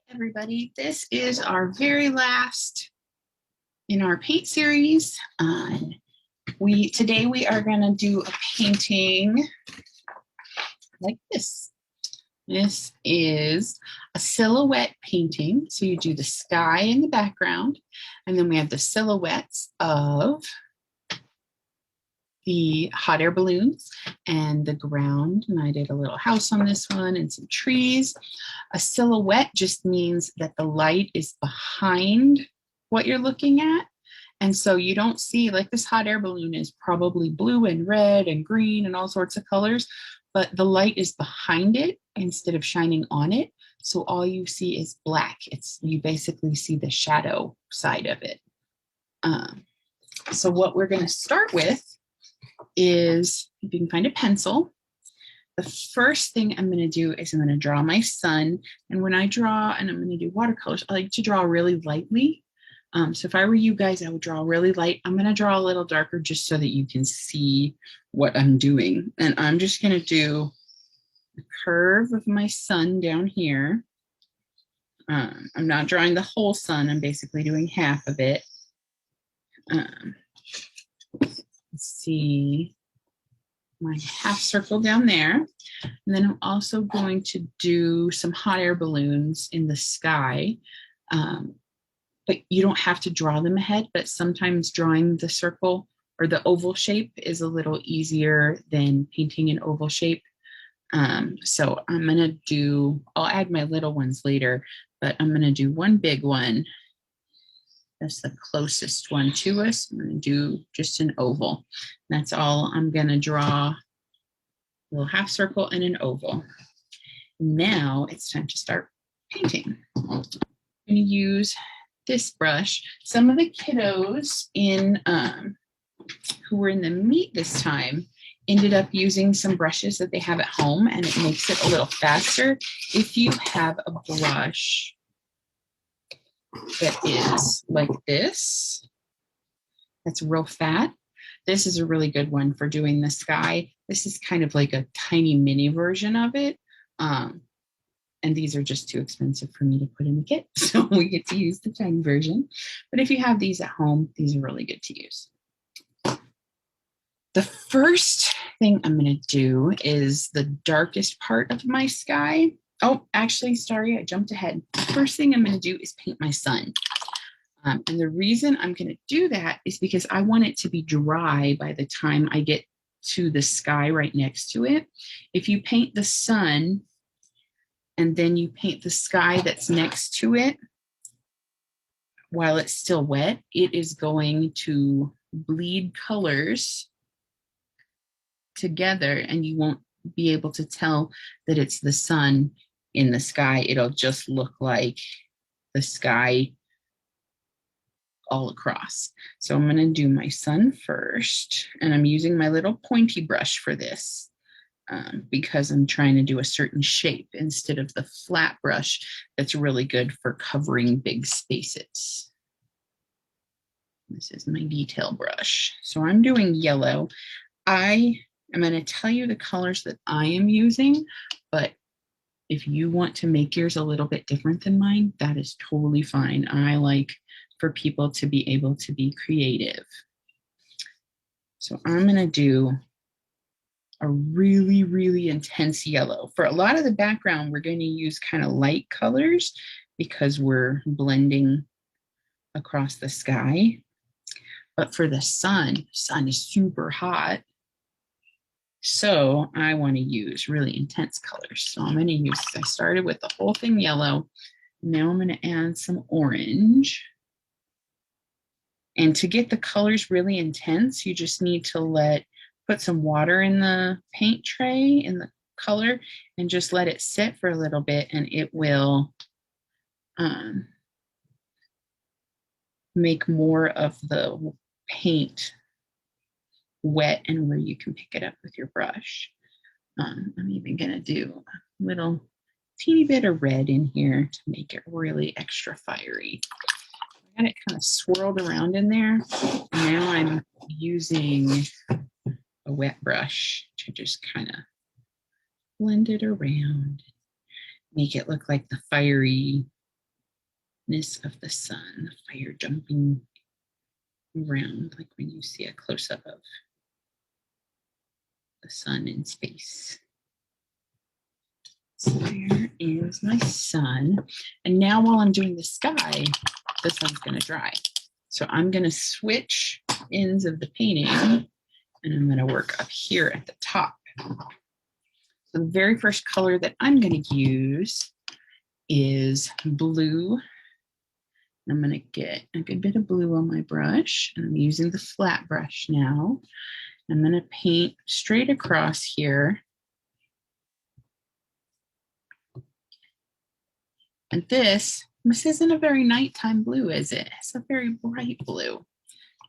Everybody, this is our very last in our paint series. Today we are going to do a painting like this. This is a silhouette painting. So you do the sky in the background, and then we have the silhouettes of the hot air balloons and the ground. And I did a little house on this one and some trees. A silhouette just means that the light is behind what you're looking at. And so you don't see, like this hot air balloon is probably blue and red and green and all sorts of colors, but the light is behind it instead of shining on it. So all you see is black. You basically see the shadow side of it. So what we're going to start with is, if you can find a pencil, the first thing I'm going to do is I'm going to draw my sun. And when I draw, and I'm going to do watercolors, I like to draw really lightly. So if I were you guys, I would draw really light. I'm going to draw a little darker just so that you can see what I'm doing. And I'm just going to do the curve of my sun down here. I'm not drawing the whole sun. I'm basically doing half of it. See my half circle down there. And then I'm also going to do some hot air balloons in the sky. But you don't have to draw them ahead, but sometimes drawing the circle or the oval shape is a little easier than painting an oval shape. So I'm going to I'll add my little ones later, but I'm going to do one big one. That's the closest one to us. I'm going to do just an oval. That's all. I'm going to draw a little half circle and an oval. Now it's time to start painting. I'm going to use this brush. Some of the kiddos who were in the meet this time ended up using some brushes that they have at home, and it makes it a little faster if you have a brush that is like this, that's real fat. This is a really good one for doing the sky. This is kind of like a tiny mini version of it. And these are just too expensive for me to put in the kit, so we get to use the tiny version. But if you have these at home, these are really good to use. The first thing I'm going to do is the darkest part of my sky. Oh, actually, sorry, I jumped ahead. The first thing I'm going to do is paint my sun. And the reason I'm going to do that is because I want it to be dry by the time I get to the sky right next to it. If you paint the sun and then you paint the sky that's next to it while it's still wet, it is going to bleed colors together and you won't be able to tell that it's the sun in the sky. It'll just look like the sky all across. So I'm going to do my sun first, and I'm using my little pointy brush for this because I'm trying to do a certain shape instead of the flat brush that's really good for covering big spaces. This is my detail brush. So I'm doing yellow. I'm going to tell you the colors that I am using, but if you want to make yours a little bit different than mine, that is totally fine. I like for people to be able to be creative. So I'm going to do a really, really intense yellow. For a lot of the background, we're going to use kind of light colors because we're blending across the sky. But for the sun is super hot. So I want to use really intense colors. So I'm going to use, I started with the whole thing yellow. Now I'm going to add some orange. And to get the colors really intense, you just need to put some water in the paint tray in the color and just let it sit for a little bit, and it will make more of the paint wet and where you can pick it up with your brush. I'm even going to do a little teeny bit of red in here to make it really extra fiery. I got it kind of swirled around in there. Now I'm using a wet brush to just kind of blend it around, make it look like the fiery of the sun, the fire jumping around, like when you see a close-up of the sun in space. So there is my sun. And now while I'm doing the sky, the sun's going to dry. So I'm going to switch ends of the painting and I'm going to work up here at the top. So the very first color that I'm going to use is blue. I'm going to get a good bit of blue on my brush, and I'm using the flat brush now. I'm going to paint straight across here. And this isn't a very nighttime blue, is it? It's a very bright blue.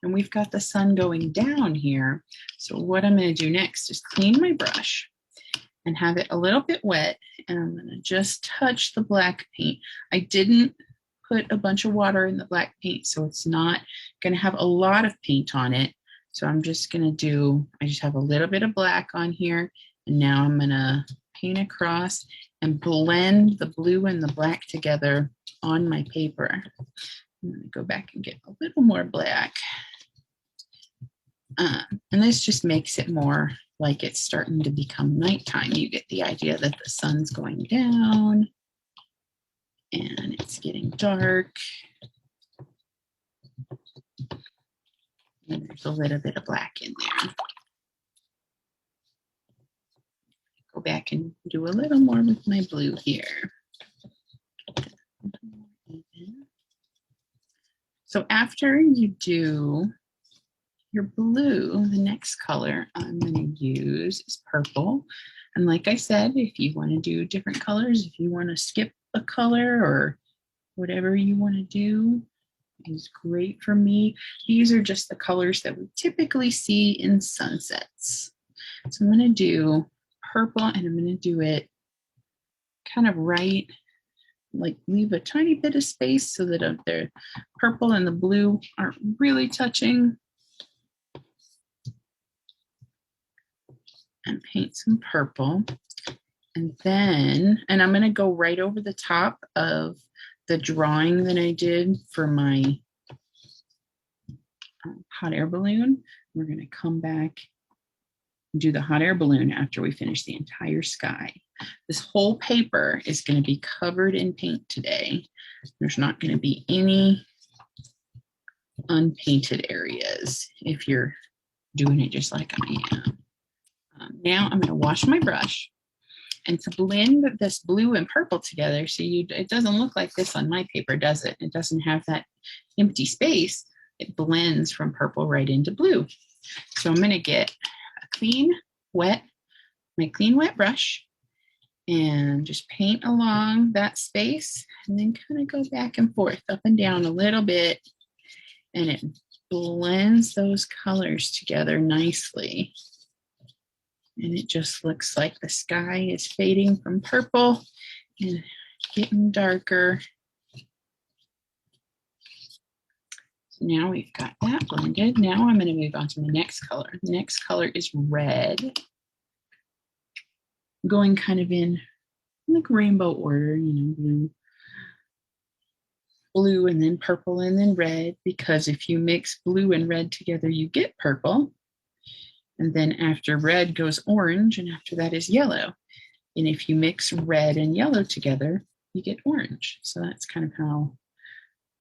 And we've got the sun going down here. So what I'm going to do next is clean my brush and have it a little bit wet. And I'm going to just touch the black paint. I didn't put a bunch of water in the black paint, so it's not going to have a lot of paint on it. So I'm just going to do, I just have a little bit of black on here. And now I'm going to paint across and blend the blue and the black together on my paper. I'm going to go back and get a little more black. And this just makes it more like it's starting to become nighttime. You get the idea that the sun's going down and it's getting dark. And there's a little bit of black in there. Go back and do a little more with my blue here. So after you do your blue, the next color I'm going to use is purple. And like I said, if you want to do different colors, if you want to skip a color or whatever you want to do, is great for me. These are just the colors that we typically see in sunsets. So I'm going to do purple, and I'm going to do it kind of right, like leave a tiny bit of space so that the purple and the blue aren't really touching. And paint some purple. And then, and I'm going to go right over the top of the drawing that I did for my hot air balloon. We're going to come back and do the hot air balloon after we finish the entire sky. This whole paper is going to be covered in paint today. There's not going to be any unpainted areas if you're doing it just like I am. Now I'm going to wash my brush. And to blend this blue and purple together, so it doesn't look like this on my paper, does it? It doesn't have that empty space. It blends from purple right into blue. So I'm going to get a my clean wet brush, and just paint along that space, and then kind of go back and forth, up and down a little bit, and it blends those colors together nicely. And it just looks like the sky is fading from purple and getting darker. So now we've got that blended. Now I'm going to move on to the next color. The next color is red. Going kind of in like rainbow order, blue and then purple and then red, because if you mix blue and red together, you get purple. And then after red goes orange, and after that is yellow. And if you mix red and yellow together, you get orange. So that's kind of how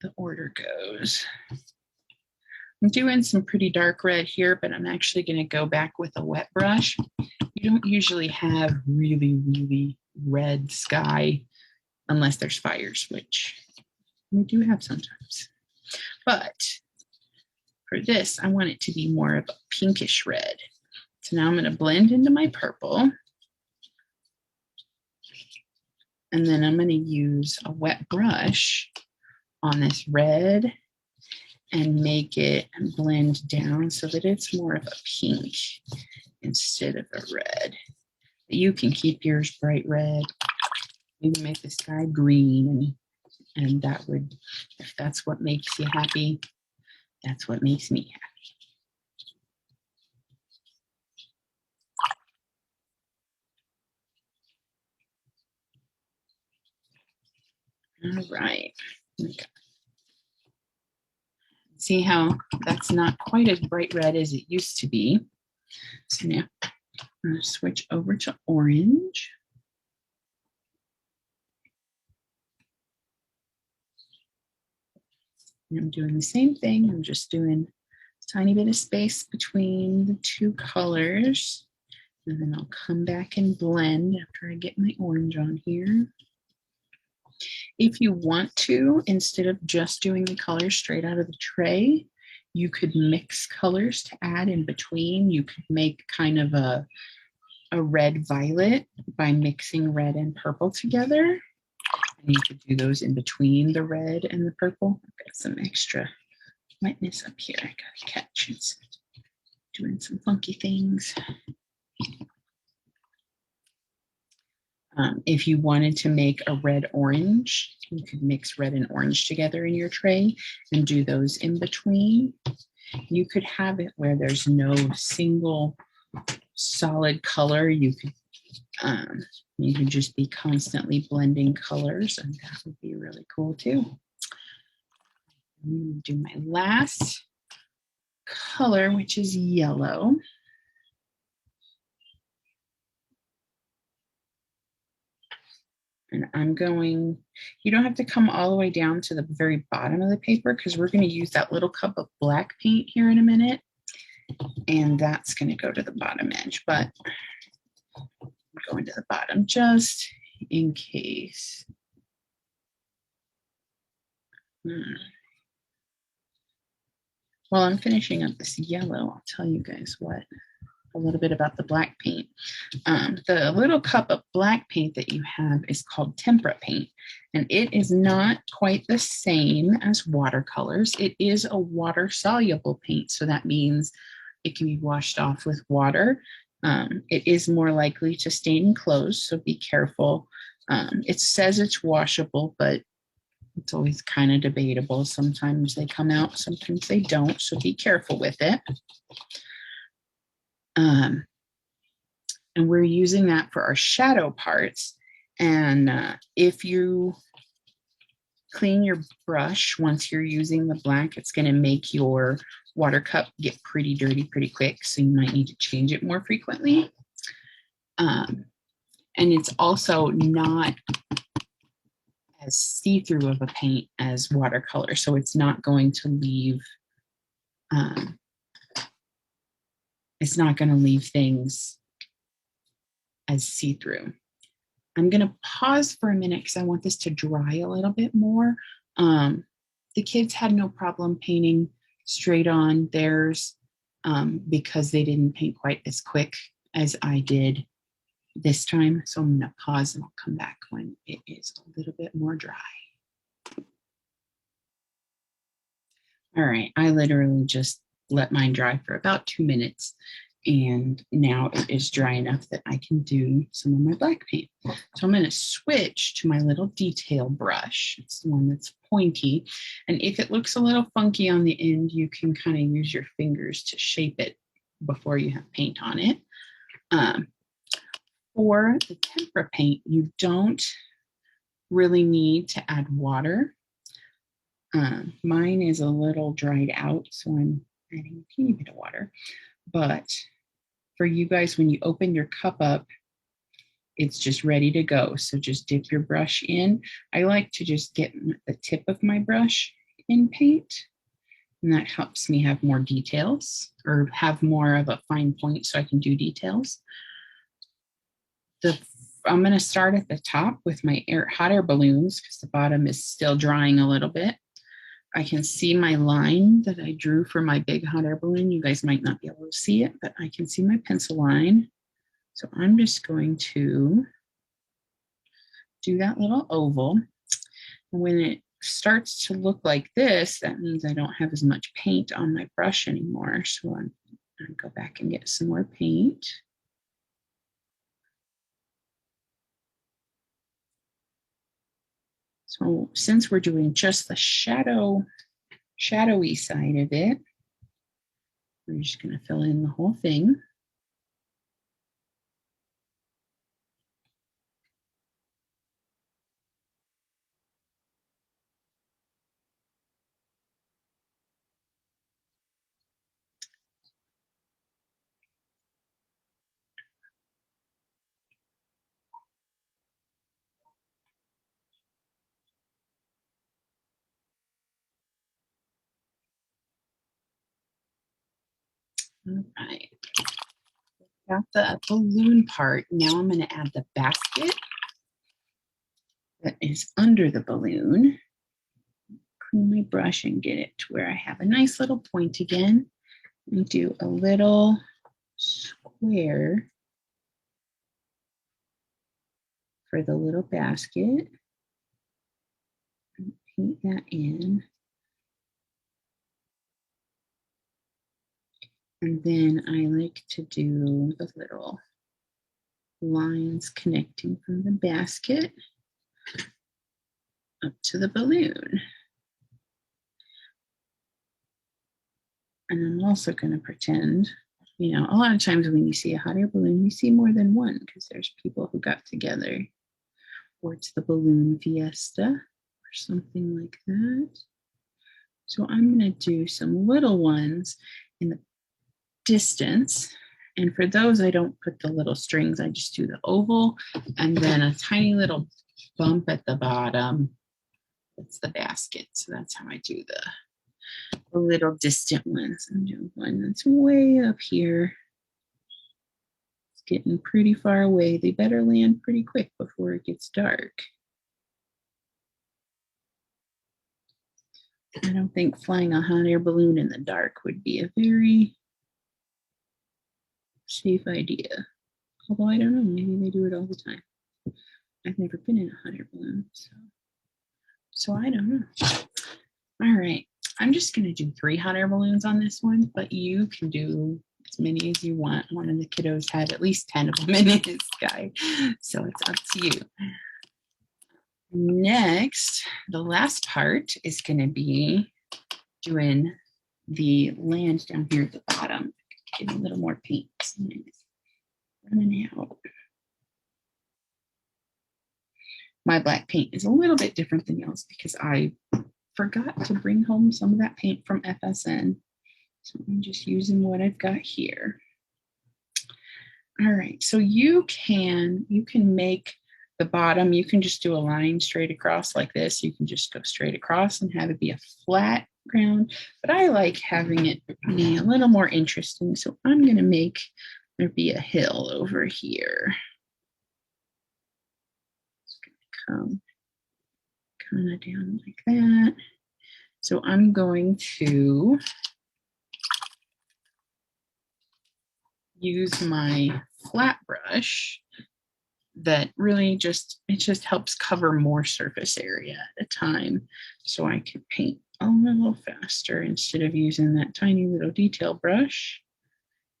the order goes. I'm doing some pretty dark red here, but I'm actually going to go back with a wet brush. You don't usually have really, really red sky unless there's fires, which we do have sometimes. But for this, I want it to be more of a pinkish red. So now I'm going to blend into my purple. And then I'm going to use a wet brush on this red and make it blend down so that it's more of a pink instead of a red. You can keep yours bright red. You can make the sky green, and that would, if that's what makes you happy, that's what makes me happy. All right. See how that's not quite as bright red as it used to be. So now I'm going to switch over to orange. And I'm doing the same thing. I'm just doing a tiny bit of space between the two colors. And then I'll come back and blend after I get my orange on here. If you want to, instead of just doing the colors straight out of the tray, you could mix colors to add in between. You could make kind of a red violet by mixing red and purple together. And you could do those in between the red and the purple. I've got some extra wetness up here. I gotta catch. It's doing some funky things. If you wanted to make a red-orange, you could mix red and orange together in your tray and do those in between. You could have it where there's no single solid color. You could just be constantly blending colors, and that would be really cool too. I'm going to do my last color, which is yellow. And I'm going, you don't have to come all the way down to the very bottom of the paper because we're going to use that little cup of black paint here in a minute. And that's going to go to the bottom edge, but I'm going to the bottom just in case. While I'm finishing up this yellow, I'll tell you guys a little bit about the black paint. The little cup of black paint that you have is called tempera paint, and it is not quite the same as watercolors. It is a water-soluble paint, so that means it can be washed off with water. It is more likely to stain clothes, so be careful. It says it's washable, but it's always kind of debatable. Sometimes they come out, sometimes they don't, so be careful with it. And we're using that for our shadow parts. And if you clean your brush once you're using the black, it's going to make your water cup get pretty dirty pretty quick. So you might need to change it more frequently. And it's also not as see-through of a paint as watercolor. So it's not going to leave, things as see-through. I'm going to pause for a minute because I want this to dry a little bit more. The kids had no problem painting straight on theirs because they didn't paint quite as quick as I did this time. So I'm going to pause and I'll come back when it is a little bit more dry. All right, I literally just let mine dry for about 2 minutes. And now it is dry enough that I can do some of my black paint. So I'm going to switch to my little detail brush. It's the one that's pointy. And if it looks a little funky on the end, you can kind of use your fingers to shape it before you have paint on it. For the tempera paint, you don't really need to add water. Mine is a little dried out, so I'm adding a teeny bit of water. But for you guys, when you open your cup up, it's just ready to go. So just dip your brush in. I like to just get the tip of my brush in paint, and that helps me have more details or have more of a fine point so I can do details. I'm going to start at the top with my hot air balloons because the bottom is still drying a little bit. I can see my line that I drew for my big hot air balloon. You guys might not be able to see it, but I can see my pencil line. So I'm just going to do that little oval. And when it starts to look like this, that means I don't have as much paint on my brush anymore. So I'm going to go back and get some more paint. So since we're doing just the shadowy side of it, we're just going to fill in the whole thing. All right. Got the balloon part. Now I'm going to add the basket that is under the balloon. Clean my brush and get it to where I have a nice little point again. And do a little square for the little basket. And paint that in. And then I like to do the little lines connecting from the basket up to the balloon. And I'm also going to pretend, you know, a lot of times when you see a hot air balloon, you see more than one because there's people who got together. Or it's the balloon fiesta or something like that. So I'm going to do some little ones in the distance. And for those, I don't put the little strings. I just do the oval and then a tiny little bump at the bottom. That's the basket. So that's how I do the little distant ones. I'm doing one that's way up here. It's getting pretty far away. They better land pretty quick before it gets dark. I don't think flying a hot air balloon in the dark would be a very safe idea. Although I don't know, maybe they do it all the time. I've never been in a hot air balloon, so I don't know. All right, I'm just gonna do 3 hot air balloons on this one, but you can do as many as you want. One of the kiddos had at least 10 of them in his sky, so it's up to you. Next, the last part is gonna be doing the land down here at the bottom. Get a little more paint. Running out. My black paint is a little bit different than yours because I forgot to bring home some of that paint from FSN. So I'm just using what I've got here. All right, so you can make the bottom, you can just do a line straight across like this. You can just go straight across and have it be a flat ground, but I like having it be a little more interesting. So I'm gonna make there be a hill over here. It's gonna come kind of down like that. So I'm going to use my flat brush that really just helps cover more surface area at a time. So I can paint a little faster instead of using that tiny little detail brush.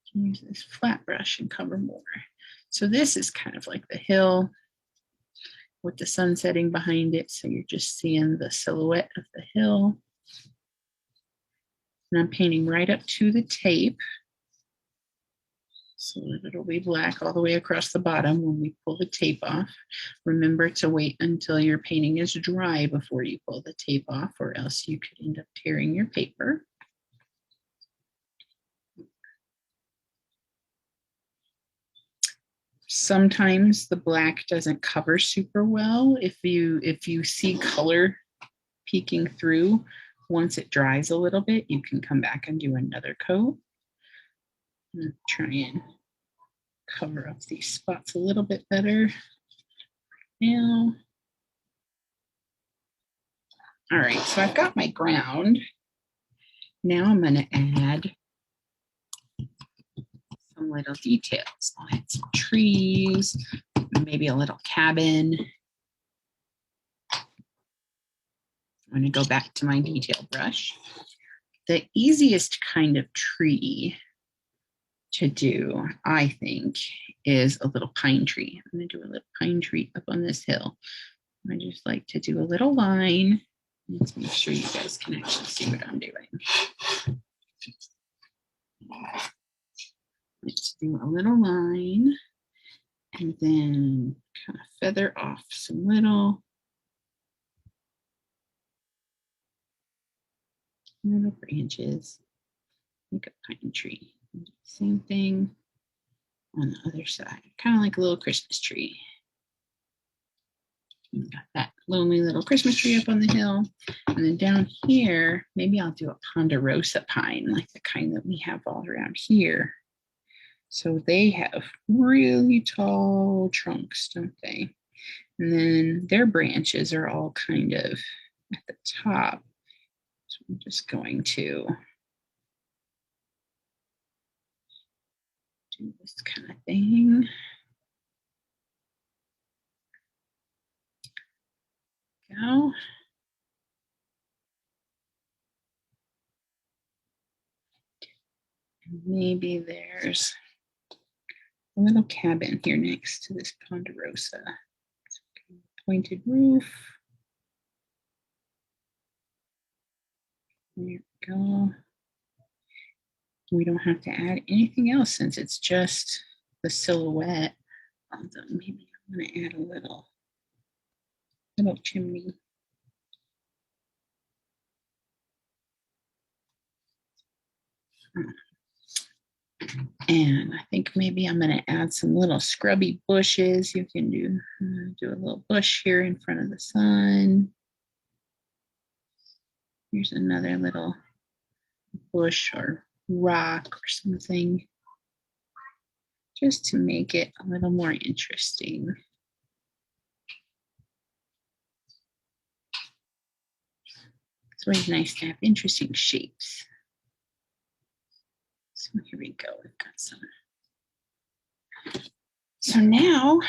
I can use this flat brush and cover more. So this is kind of like the hill with the sun setting behind it. So you're just seeing the silhouette of the hill. And I'm painting right up to the tape so that it'll be black all the way across the bottom when we pull the tape off. Remember to wait until your painting is dry before you pull the tape off, or else you could end up tearing your paper. Sometimes the black doesn't cover super well. If you see color peeking through, once it dries a little bit, you can come back and do another coat. And try and cover up these spots a little bit better now. All right, so I've got my ground. Now I'm going to add some little details. I'll add some trees, maybe a little cabin. I'm going to go back to my detail brush. The easiest kind of tree to do, I think, is a little pine tree. I'm going to do a little pine tree up on this hill. I just like to do a little line. Let's make sure you guys can actually see what I'm doing. Let's do a little line and then kind of feather off some little branches, like a pine tree. Same thing on the other side, kind of like a little Christmas tree. You got that lonely little Christmas tree up on the hill. And then down here, maybe I'll do a Ponderosa pine, like the kind that we have all around here. So they have really tall trunks, don't they? And then their branches are all kind of at the top. So I'm just going to do this kind of thing. Go. And maybe there's a little cabin here next to this Ponderosa. Pointed roof. There we go. We don't have to add anything else since it's just the silhouette. Although maybe I'm going to add a little chimney. And I think maybe I'm going to add some little scrubby bushes. You can do a little bush here in front of the sun. Here's another little bush or rock or something, just to make it a little more interesting. It's always nice to have interesting shapes. So here we go, we've got some. So now,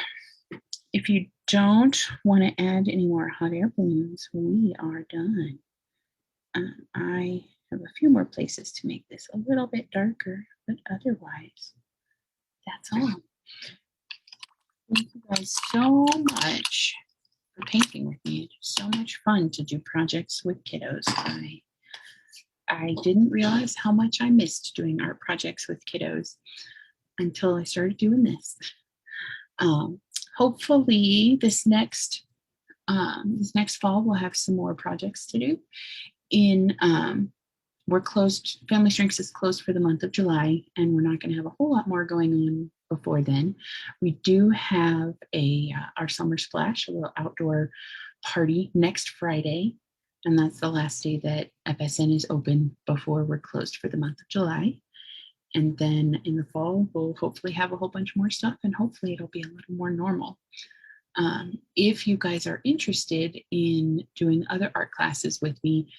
if you don't want to add any more hot air balloons, we are done. I have a few more places to make this a little bit darker, but otherwise, that's all. Thank you guys so much for painting with me. It's so much fun to do projects with kiddos. I didn't realize how much I missed doing art projects with kiddos until I started doing this. Hopefully this next fall we'll have some more projects to do. We're closed, Family Strengths is closed for the month of July, and we're not going to have a whole lot more going on before then. We do have our Summer Splash, a little outdoor party next Friday, and that's the last day that FSN is open before we're closed for the month of July. And then in the fall, we'll hopefully have a whole bunch more stuff, and hopefully it'll be a little more normal. If you guys are interested in doing other art classes with me,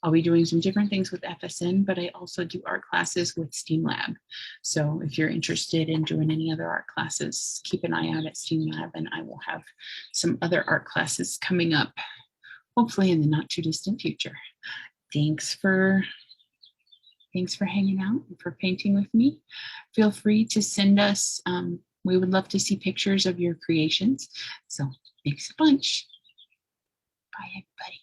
I'll be doing some different things with FSN, but I also do art classes with STEAM Lab. So if you're interested in doing any other art classes, keep an eye out at STEAM Lab, and I will have some other art classes coming up, hopefully in the not too distant future. Thanks for hanging out and for painting with me. Feel free to send us, we would love to see pictures of your creations. So thanks a bunch. Bye, everybody.